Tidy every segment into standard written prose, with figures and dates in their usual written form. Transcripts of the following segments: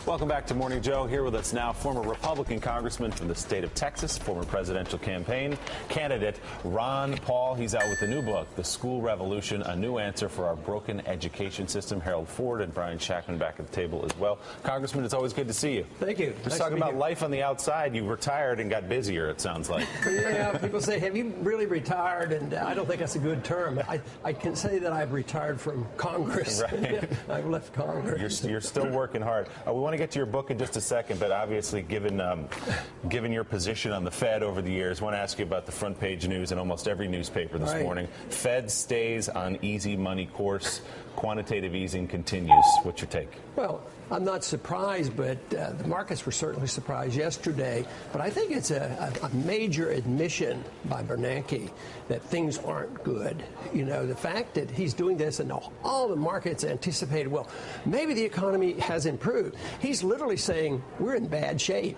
Welcome back to Morning Joe. Here with us now, former Republican congressman from the state of Texas, former presidential campaign candidate Ron Paul. He's out with a new book, The School Revolution, A New Answer for Our Broken Education System. Harold Ford and Brian Shackman back at the table as well. Congressman, it's always good to see you. Thank you. Just talking about life on the outside. You retired and got busier, it sounds like. Yeah, people say, have you really retired? And I don't think that's a good term. I can say that I've retired from Congress. Right. I've left Congress. You're still working hard. We want to get to your book in just a second, but obviously, given your position on the Fed over the years, I want to ask you about the front page news in almost every newspaper this morning. Fed stays on easy money course. Quantitative easing continues. What's your take? Well, I'm not surprised, but the markets were certainly surprised yesterday. But I think it's a major admission by Bernanke that things aren't good. You know, the fact that he's doing this and all the markets anticipated, well, maybe the economy has improved. He's literally saying we're in bad shape.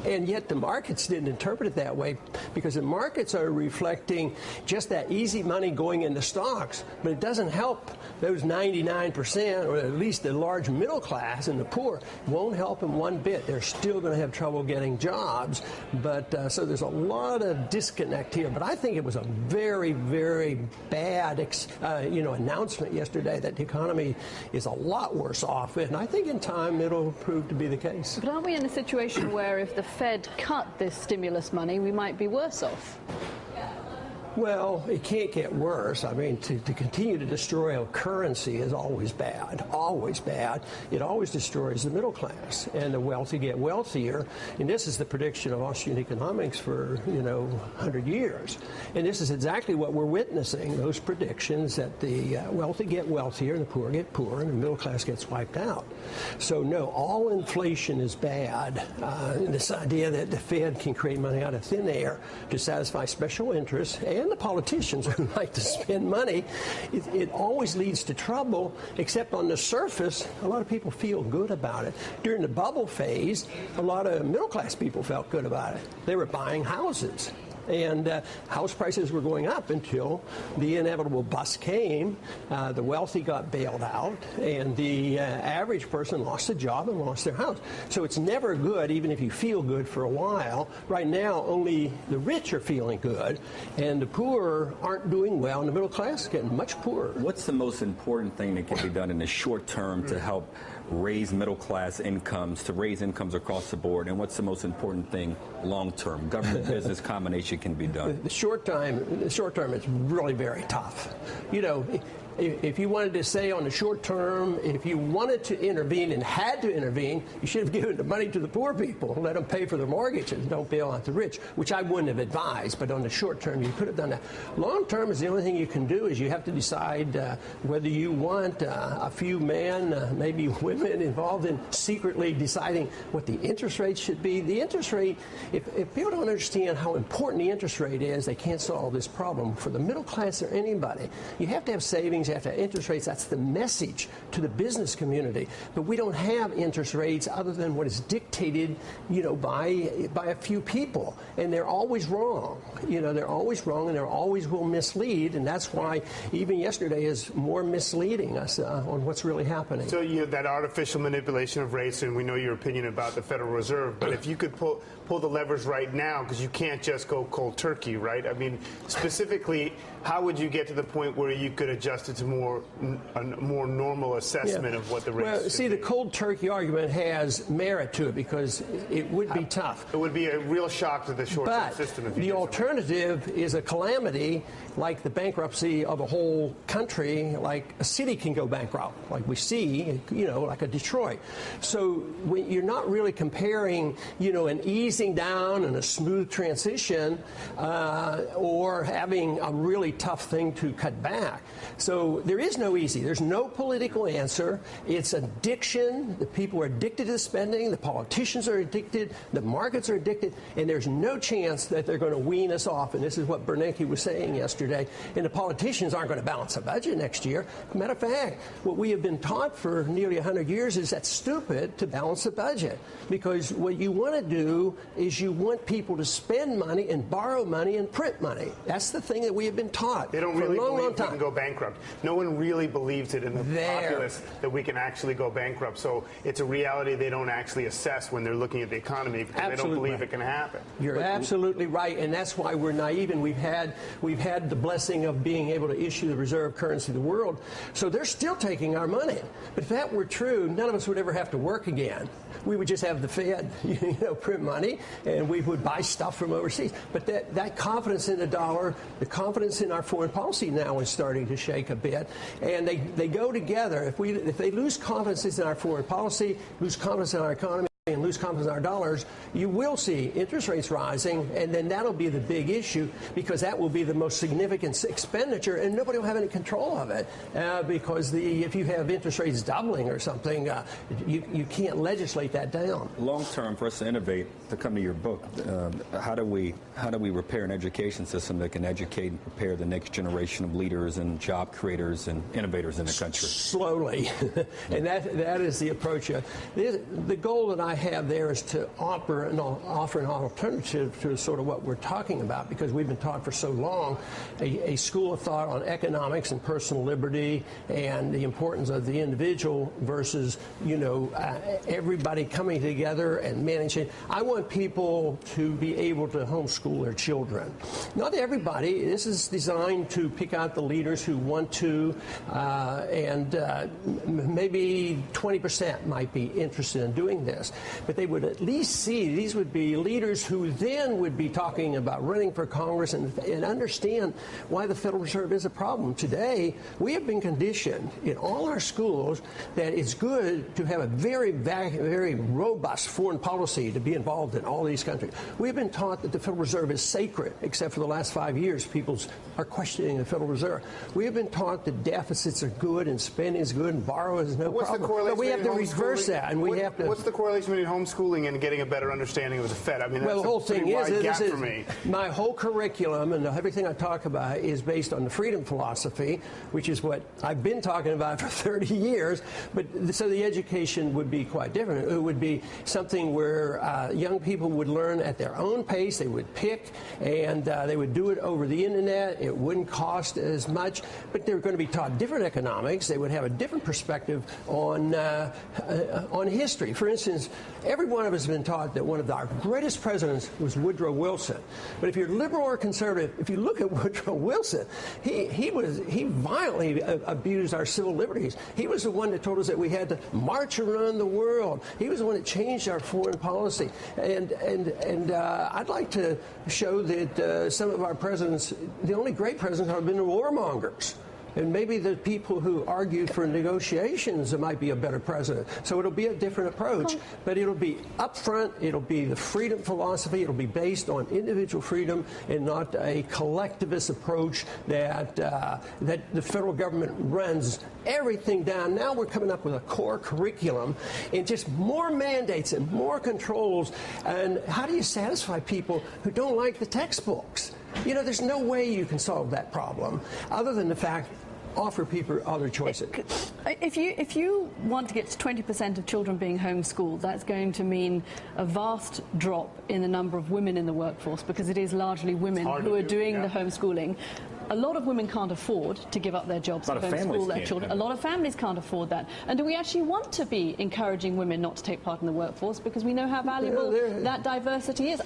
And yet the markets didn't interpret it that way, because the markets are reflecting just that easy money going into stocks, but it doesn't help those 99%, or at least the large middle class and the poor. It won't help them one bit. They're still going to have trouble getting jobs. But so there's a lot of disconnect here. But I think it was a very, very bad announcement yesterday that the economy is a lot worse off. And I think in time it'll prove to be the case. But aren't we in a situation where if the Fed cut this stimulus money, we might be worse off? Well, it can't get worse. I mean, to continue to destroy a currency is always bad, always bad. It always destroys the middle class, and the wealthy get wealthier. And this is the prediction of Austrian economics for, 100 years. And this is exactly what we're witnessing, those predictions that the wealthy get wealthier and the poor get poorer and the middle class gets wiped out. So, no, all inflation is bad. And this idea that the Fed can create money out of thin air to satisfy special interests and the politicians who like to spend money, it always leads to trouble, except on the surface, a lot of people feel good about it. During the bubble phase, a lot of middle-class people felt good about it. They were buying houses. And house prices were going up until the inevitable bust came. The wealthy got bailed out, and the average person lost a job and lost their house. So it's never good, even if you feel good for a while. Right now, only the rich are feeling good, and the poor aren't doing well, and the middle class is getting much poorer. What's the most important thing that can be done in the short term to help raise middle class incomes, to raise incomes across the board, and what's the most important thing long term? Government business combination can be done. The short term, it's really very tough. If you wanted to say on the short term, if you wanted to intervene and had to intervene, you should have given the money to the poor people, let them pay for their mortgages, don't bail out the rich, which I wouldn't have advised. But on the short term, you could have done that. Long term is the only thing you can do is you have to decide whether you want a few men, maybe women involved in secretly deciding what the interest rate should be. The interest rate, if people don't understand how important the interest rate is, they can't solve this problem. For the middle class or anybody, you have to have savings. You have to have interest rates. That's the message to the business community. But we don't have interest rates other than what is dictated, by a few people. And they're always wrong. They're always wrong, and they always will mislead. And that's why even yesterday is more misleading us on what's really happening. So that artificial manipulation of rates, and we know your opinion about the Federal Reserve, but if you could pull the levers right now, because you can't just go cold turkey, right? I mean, specifically, how would you get to the point where you could adjust it to a more normal assessment of what the rates Well, see, the cold turkey argument has merit to it because it would be tough. It would be a real shock to the short-term system. But the alternative is a calamity like the bankruptcy of a whole country, like a city can go bankrupt, like we see, like a Detroit. So you're not really comparing, an easing down and a smooth transition or having a really tough thing to cut back. So there is no easy. There's no political answer. It's addiction. The people are addicted to spending. The politicians are addicted. The markets are addicted. And there's no chance that they're going to wean us off. And this is what Bernanke was saying yesterday. And the politicians aren't going to balance a budget next year. Matter of fact, what we have been taught for nearly 100 years is that's stupid to balance a budget. Because what you want to do is you want people to spend money and borrow money and print money. That's the thing that we have been taught they don't for really a long, believe long time. We can go bankrupt. no one really believes it in the populace that we can actually go bankrupt. So it's a reality they don't actually assess when they're looking at the economy because they don't believe it can happen. You're absolutely right, and that's why we're naive, and we've had the blessing of being able to issue the reserve currency of the world. So they're still taking our money. But if that were true, none of us would ever have to work again. We would just have the Fed, print money, and we would buy stuff from overseas. But that confidence in the dollar, the confidence in our foreign policy now is starting to shake a bit, and they go together. If they lose confidence in our foreign policy, lose confidence in our economy, and lose confidence in our dollars, you will see interest rates rising, and then that'll be the big issue because that will be the most significant expenditure, and nobody will have any control of it because if you have interest rates doubling or something, you can't legislate that down. Long term, for us to innovate, to come to your book, how do we repair an education system that can educate and prepare the next generation of leaders and job creators and innovators in the country? Slowly, and that is the approach. The goal that I have there is to offer an alternative to sort of what we're talking about, because we've been taught for so long a school of thought on economics and personal liberty and the importance of the individual versus everybody coming together and managing. I want people to be able to homeschool their children. Not everybody. This is designed to pick out the leaders who want to, and maybe 20% might be interested in doing this. But they would at least see these would be leaders who then would be talking about running for Congress and understand why the Federal Reserve is a problem. Today, we have been conditioned in all our schools that it's good to have a very, very robust foreign policy to be involved in all these countries. We've been taught that the Federal Reserve is sacred, except for the last 5 years, people are questioning the Federal Reserve. We have been taught that deficits are good and spending is good and borrowing is no problem. But we have to reverse that, and we have to. What's the correlation between homeschooling and getting a better understanding of the Fed? I mean, that's the whole thing is for me. My whole curriculum and everything I talk about is based on the freedom philosophy, which is what I've been talking about for 30 years. But so the education would be quite different. It would be something where young people would learn at their own pace. They would pick, and they would do it over the internet. It wouldn't cost as much, but they're going to be taught different economics. They would have a different perspective on history. For instance, every one of us has been taught that one of our greatest presidents was Woodrow Wilson. But if you're liberal or conservative, if you look at Woodrow Wilson, he violently abused our civil liberties. He was the one that told us that we had to march around the world. He was the one that changed our foreign policy. And I'd like to show that some of our presidents, the only great presidents, have been the warmongers. And maybe the people who argued for negotiations might be a better president. So it'll be a different approach, but it'll be upfront. It'll be the freedom philosophy. It'll be based on individual freedom and not a collectivist approach that the federal government runs everything down. Now we're coming up with a core curriculum and just more mandates and more controls. And how do you satisfy people who don't like the textbooks? There's no way you can solve that problem other than the fact offer people other choices. If you want to get to 20% of children being homeschooled, that's going to mean a vast drop in the number of women in the workforce, because it is largely women who are doing the homeschooling. A lot of women can't afford to give up their jobs to homeschool their children. A lot of families can't afford that. And do we actually want to be encouraging women not to take part in the workforce because we know how valuable that diversity is?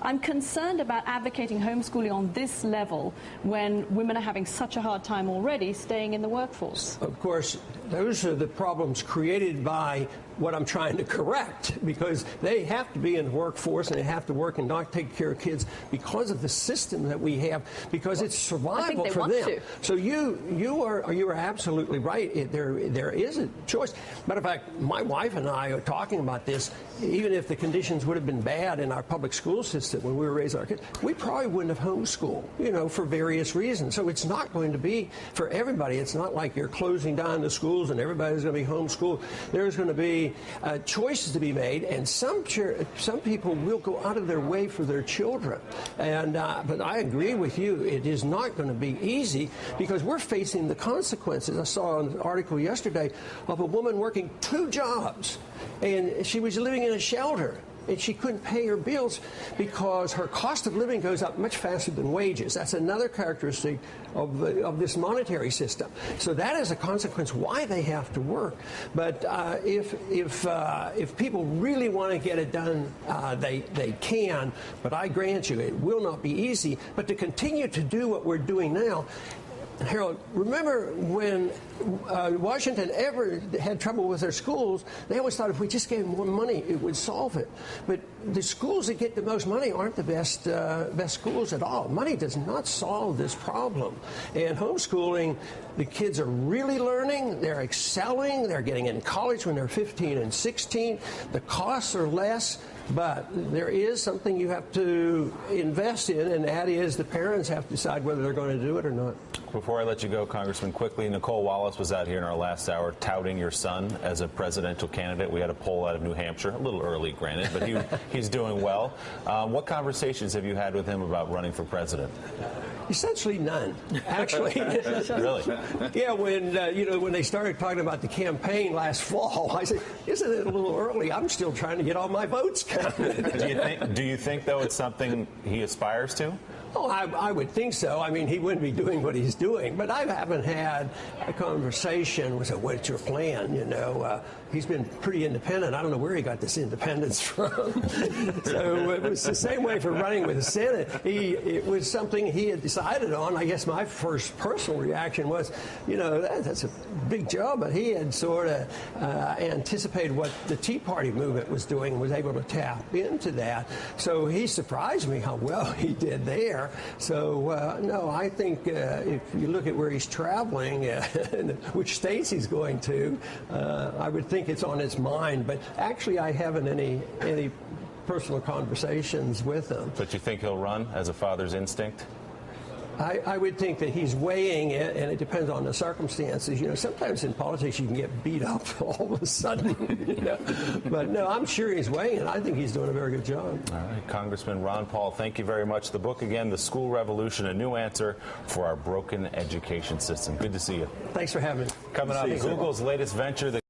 I'm concerned about advocating homeschooling on this level when women are having such a hard time already staying in the workforce. Of course, those are the problems created by what I'm trying to correct, because they have to be in the workforce and they have to work and not take care of kids because of the system that we have, because it's survival for them. So you are absolutely right. There is a choice. Matter of fact, my wife and I are talking about this. Even if the conditions would have been bad in our public school system when we were raising our kids, we probably wouldn't have homeschooled, for various reasons. So it's not going to be for everybody. It's not like you're closing down the schools and everybody's going to be homeschooled. There's going to be choices to be made, and some people will go out of their way for their children. And but I agree with you. It is not going to be easy because we're facing the consequences. I saw an article yesterday of a woman working 2 jobs, and she was living in a shelter. and she couldn't pay her bills because her cost of living goes up much faster than wages. That's another characteristic of this monetary system. So that is a consequence why they have to work. But if people really want to get it done, they can. But I grant you, it will not be easy. But to continue to do what we're doing now, Harold, remember when Washington ever had trouble with their schools, they always thought if we just gave them more money, it would solve it. But the schools that get the most money aren't the best schools at all. Money does not solve this problem. And homeschooling, the kids are really learning, they're excelling, they're getting in college when they're 15 and 16. The costs are less. But there is something you have to invest in, and that is the parents have to decide whether they're going to do it or not. Before I let you go, Congressman, quickly, Nicole Wallace was out here in our last hour touting your son as a presidential candidate. We had a poll out of New Hampshire, a little early, granted, but he's doing well. What conversations have you had with him about running for president? Essentially none, actually. Really? Yeah, when they started talking about the campaign last fall, I said, isn't it a little early? I'm still trying to get all my votes counted. Do you think, though, it's something he aspires to? Oh, I would think so. I mean, he wouldn't be doing what he's doing. But I haven't had a conversation with him, what's your plan? He's been pretty independent. I don't know where he got this independence from. So it was the same way for running with the Senate. It was something he had decided on. I guess my first personal reaction was, that's a big job. But he had sort of anticipated what the Tea Party movement was doing and was able to tap into that. So he surprised me how well he did there. So, no, I think if you look at where he's traveling and which states he's going to, I would think it's on his mind. But actually, I haven't any personal conversations with him. But you think he'll run as a father's instinct? I would think that he's weighing it, and it depends on the circumstances. Sometimes in politics you can get beat up all of a sudden. But no, I'm sure he's weighing it. I think he's doing a very good job. All right, Congressman Ron Paul, thank you very much. The book again, The School Revolution: A New Answer for Our Broken Education System. Good to see you. Thanks for having me. Coming up, Google's latest venture.